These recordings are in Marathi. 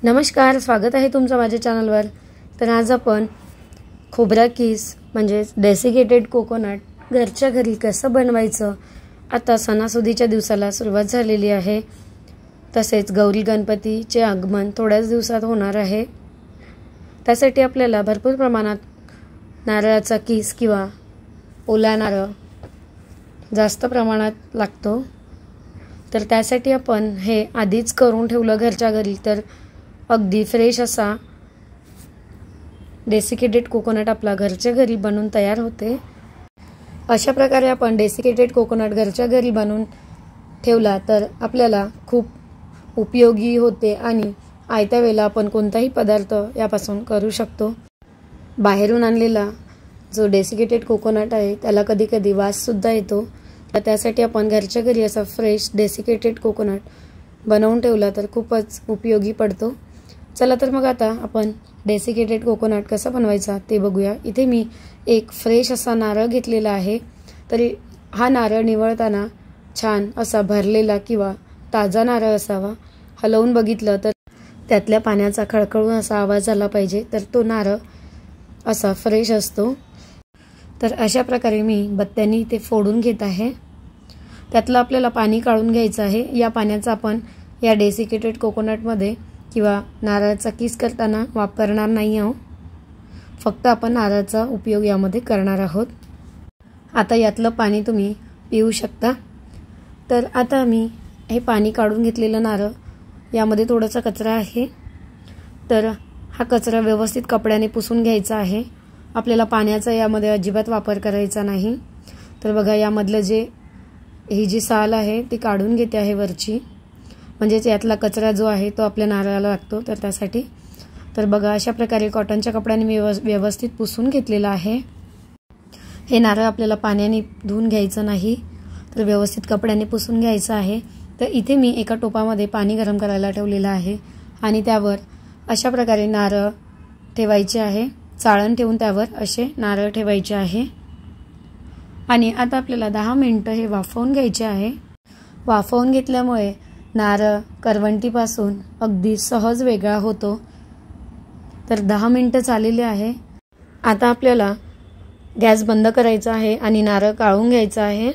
नमस्कार, स्वागत आहे तुमचं माझ्या चॅनलवर। तर आज आपण खोबरा किस म्हणजे डेसिकेटेड कोकोनट घरच्या घरी कसं बनवायचं, आता सणासुदीच्या दिवसाला सुरुवात झालेली आहे। तसेच गौरी गणपतीचे आगमन थोड्याच दिवसात होणार आहे। त्यासाठी आपल्याला भरपूर प्रमाणात नारळाचा किस किंवा ओला नारळ जास्त प्रमाणात लागतो। तर त्यासाठी आपण हे आधीच करून ठेवलं घरच्या घरी तर अगदी फ्रेश असा डेसिकेटेड कोकोनट आपला घरच्या घरी बनवून तयार होते। अशा प्रकारे आपण डेसिकेटेड कोकोनट घरच्या घरी बनवून ठेवला तर आपल्याला खूप उपयोगी होते आणि आयत्या वेळेला आपण कोणताही पदार्थ यापासून करू शकतो। बाहेरून आणलेला जो डेसिकेटेड कोकोनट आहे त्याला कधी कधी वास सुद्धा येतो, तर त्यासाठी आपण घरच्या घरी असा फ्रेश डेसिकेटेड कोकोनट बनवून ठेवला तर खूपच उपयोगी पडतो। चला तर मग आता आपण डेसिकेटेड कोकोनट कसा बनवायचा ते बघूया। इथे मी एक फ्रेश असा नारळ घेतलेला आहे। तरी हा नारळ निवळताना छान असा भरलेला किंवा ताजा नारळ असावा। हलवून बघितलं तर त्यातल्या पाण्याचा खळखळून असा आवाज आला पाहिजे, तर तो नारळ असा फ्रेश असतो। तर अशा प्रकारे मी बत्त्याने ते फोडून घेत आहे। त्यातलं आपल्याला पाणी काढून घ्यायचं आहे। या पाण्याचा आपण या डेसिकेटेड कोकोनटमध्ये किंवा नारळाचा किस करताना वापरणार नाही आहोत, फक्त आपण नारळाचा उपयोग यामध्ये करणार आहोत। आता यातलं पाणी तुम्ही पिऊ शकता। तर आता मी हे पाणी काढून घेतलेलं नारळ, यामध्ये थोडासा कचरा आहे, तर हा कचरा व्यवस्थित कपड्याने पुसून घ्यायचा आहे। आपल्याला पाण्याचा यामध्ये अजिबात वापर करायचा नाही। तर बघा, यामधलं ही जी साल आहे ती काढून घेते आहे वरची, म्हणजेच यातला कचरा जो आहे तो आपल्या नारळाला लागतो, तर त्यासाठी। तर बघा, अशा प्रकारे कॉटनच्या कपड्याने मी व्यवस्थित पुसून घेतलेला आहे। हे नारळ आपल्याला पाण्याने धुवून घ्यायचं नाही, तर व्यवस्थित कपड्याने पुसून घ्यायचं आहे। तर इथे मी एका टोपामध्ये पाणी गरम करायला ठेवलेलं आहे आणि त्यावर अशा प्रकारे नारळ ठेवायचे आहे। चाळण ठेवून त्यावर असे नारळ ठेवायचे आहे आणि आता आपल्याला 10 मिनिटं हे वाफवून घ्यायचे आहे। वाफवून घेतल्यामुळे नारळ करवंटीपासून अगदी सहज वेगळा होतो। तर 10 मिनिटं झालेले आहे। आता आपल्याला गॅस बंद करायचा आहे आणि नारळ काढून घ्यायचा आहे।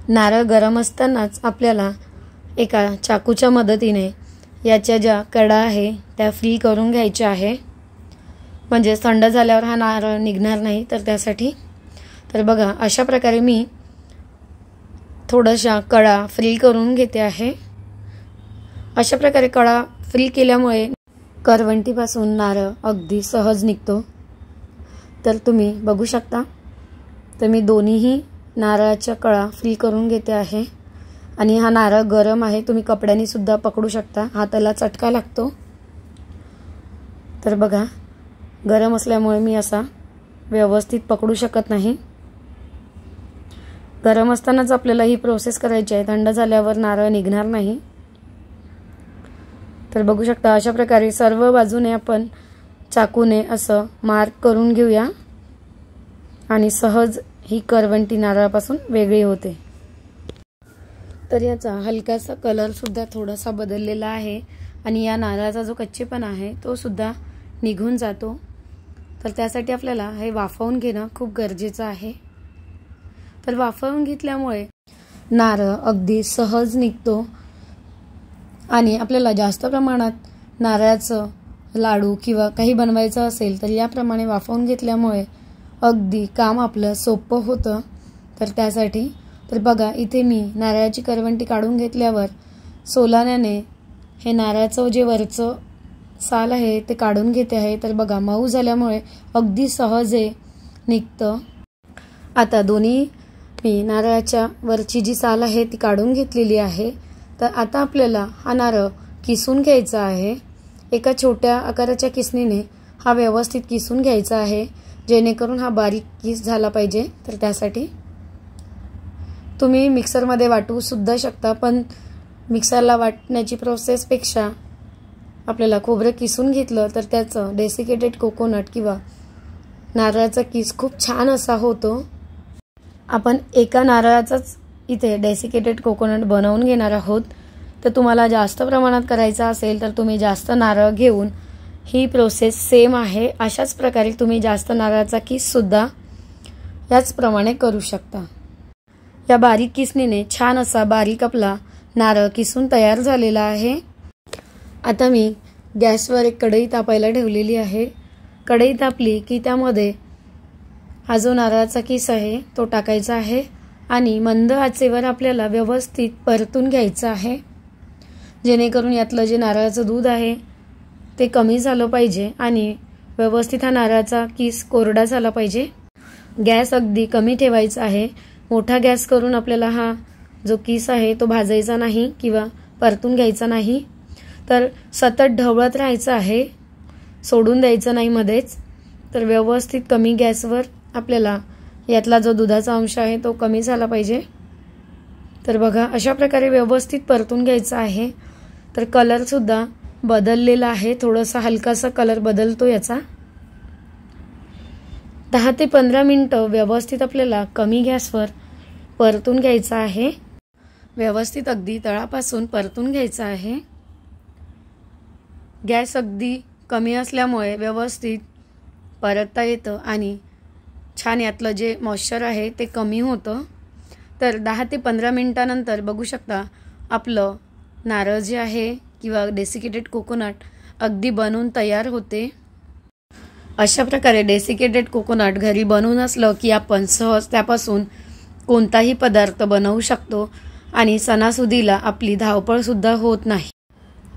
नारळ गरम असतानाच आपल्याला एका चाकूच्या मदतीने याच्या ज्या कडा आहे त्या फ्री करून घ्यायच्या आहे, म्हणजे थंड झाल्यावर हा नारळ निघणार नाही, तर त्यासाठी। तर बघा, अशा प्रकारे मी थोड्याशा कडा फ्री करून घेते आहे। अशा प्रकारे कडा फ्री केल्यामुळे करवंटीपासून नारळ अगदी सहज निघतो। तर तुम्ही बघू शकता, तर मी दोन्हीही नारळाच्या कळा फ्री करून घेते आहे आणि हा नारळ गरम आहे, तुम्ही कपड्याने सुद्धा पकडू शकता, हाताला चटका लागतो। तर बघा, गरम असल्यामुळे मी असा व्यवस्थित पकडू शकत नाही। गरम असतानाच आपल्याला ही प्रोसेस करायची आहे, थंड झाल्यावर नारळ निघणार नाही। तर बघू शकता, अशा प्रकारे सर्व बाजूने आपण चाकूने असं मार्क करून घेऊया आणि सहज ही करवंटी नारळापासून वेगळी होते। तर याचा हलकासा कलर सुद्धा थोडासा बदललेला आहे आणि या नारळाचा जो कच्चेपणा आहे तो सुद्धा निघून जातो। तर त्यासाठी आपल्याला हे वाफवून घेणं खूप गरजेचं आहे। तर वाफवून घेतल्यामुळे नारळ अगदी सहज निघतो आणि आपल्याला जास्त प्रमाणात नारळाचं लाडू किंवा काही बनवायचं असेल तर याप्रमाणे वाफवून घेतल्यामुळे अगदी काम आपलं सोपं होतं। तर त्यासाठी तर बघा, इथे मी नारळाची करवंटी काढून घेतल्यावर सोलाण्याने हे नारळाचं जे वरचं साल आहे ते काढून घेते आहे। तर बघा, मऊ झाल्यामुळे अगदी सहज निघतं। आता दोन्ही मी नारळाच्या वरची जी साल आहे ती काढून घेतलेली आहे। तर आता आपल्याला हा नारळ किसून घ्यायचा आहे। एका छोट्या आकाराच्या किसणीने हा व्यवस्थित किसून घ्यायचा आहे, जेणेकरून हा बारीक किस झाला पाहिजे। तर त्यासाठी तुम्ही मिक्सरमध्ये वाटू सुद्धा शकता, पण मिक्सरला वाटण्याची प्रोसेसपेक्षा आपल्याला खोबरं किसून घेतलं तर त्याचं डेसिकेटेड कोकोनट किंवा नारळाचा किस खूप छान असा होतो। आपण एका नारळाचाच इथे डेसिकेटेड कोकोनट बनवून घेणार आहोत। तर तुम्हाला जास्त प्रमाणात करायचं असेल तर तुम्ही जास्त नारळ घेऊन ही प्रोसेस सेम आहे अशाच प्रकारे तुम्ही जास्त नारळाचा किससुद्धा याचप्रमाणे करू शकता। या बारीक किसणीने छान असा बारीक आपला नारळ किसून तयार झालेला आहे। आता मी गॅसवर एक कढई तापायला ठेवलेली आहे। कढई तापली की त्यामध्ये हा जो नारळाचा किस आहे तो टाकायचा आहे आणि मंद आचेवर आपल्याला व्यवस्थित परतून घ्यायचं आहे, जेणेकरून यातलं जे नारळाचं दूध आहे ते कमी झालं पाहिजे आणि व्यवस्थित हा नारळाचा किस कोरडा झाला पाहिजे। गॅस अगदी कमी ठेवायचा आहे। मोठा गॅस करून आपल्याला हा जो किस आहे तो भाजायचा नाही किंवा परतून घ्यायचा नाही, तर सतत ढवळत राहायचं आहे, सोडून द्यायचं नाही मध्येच। तर व्यवस्थित कमी गॅसवर आपल्याला यातला जो दुधाचा अंश आहे तो कमी झाला पाहिजे। तर बघा अशा प्रकारे व्यवस्थित परतून घ्यायचं आहे। तर कलर सुद्धा बदललेला आहे, थोडासा हलकासा कलर बदलतो याचा। 10 ते 15 मिनिटं व्यवस्थित आपल्याला कमी गॅसवर परतून घ्यायचं आहे। व्यवस्थित अगदी तळापासून परतून घ्यायचं आहे। गॅस अगदी कमी असल्यामुळे व्यवस्थित परतता येतं आणि छान यातलं जे मॉइश्चर आहे ते कमी होतं। तर 10 ते 15 मिनिटानंतर बघू शकता आपलं नारळ जे आहे किंवा डेसिकेटेड कोकोनट अगदी बनवून तयार होते। अशा प्रकारे डेसिकेटेड कोकोनट घरी बनवून असलं की आपण सहज त्यापासून कोणताही पदार्थ बनवू शकतो आणि सणासुदीला आपली धावपळ सुद्धा होत नाही।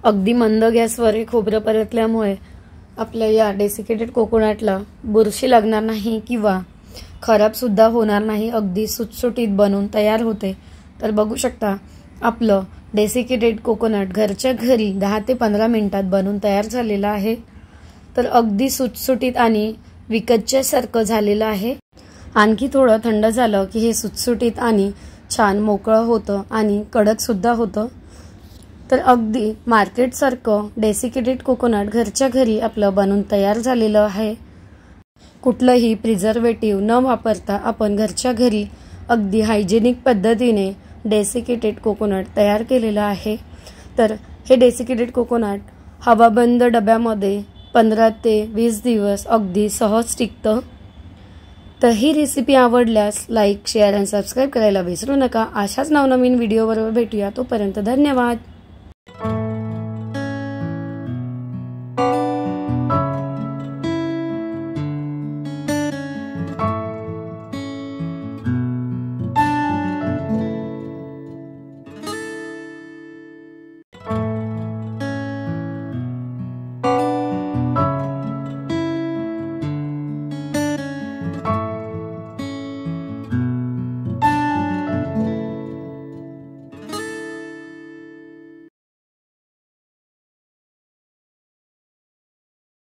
अगदी मंद गॅसवर हे खोबरं परतल्यामुळे आपल्या या डेसिकेटेड कोकोनटला बुरशी लागणार नाही किंवा खराब सुद्धा होणार नाही, अगदी सुटसुटीत बनवून तयार होते। तर बघू शकता आपलं डेसिकेटेड कोकोनट घरच्या घरी 10 ते 15 मिनिटात बनवून तयार झालेलं आहे। तर अगदी सुटसुटीत आणि विकतच्यासारखं झालेलं आहे। आणखी थोडं थंड झालं की हे सुटसुटीत आणि छान मोकळं होतं आणि कडक सुद्धा होतं। तर अगदी मार्केटसारखं डेसिकेटेड कोकोनट घरच्या घरी आपलं बनवून तयार झालेलं आहे। कुठलंही प्रिझर्वेटिव्ह न वापरता आपण घरच्या घरी अगदी हायजेनिक पद्धतीने डेसिकेटेड कोकोनट तयार केलेलं आहे। तर हे डेसिकेटेड कोकोनट हवाबंद डब्यामध्ये 15 ते 20 दिवस अगदी सहज टिकतं। तर ही रेसिपी आवडल्यास लाईक, शेअर आणि सबस्क्राईब करायला विसरू नका। अशाच नवनवीन व्हिडिओबरोबर भेटूया, तोपर्यंत धन्यवाद।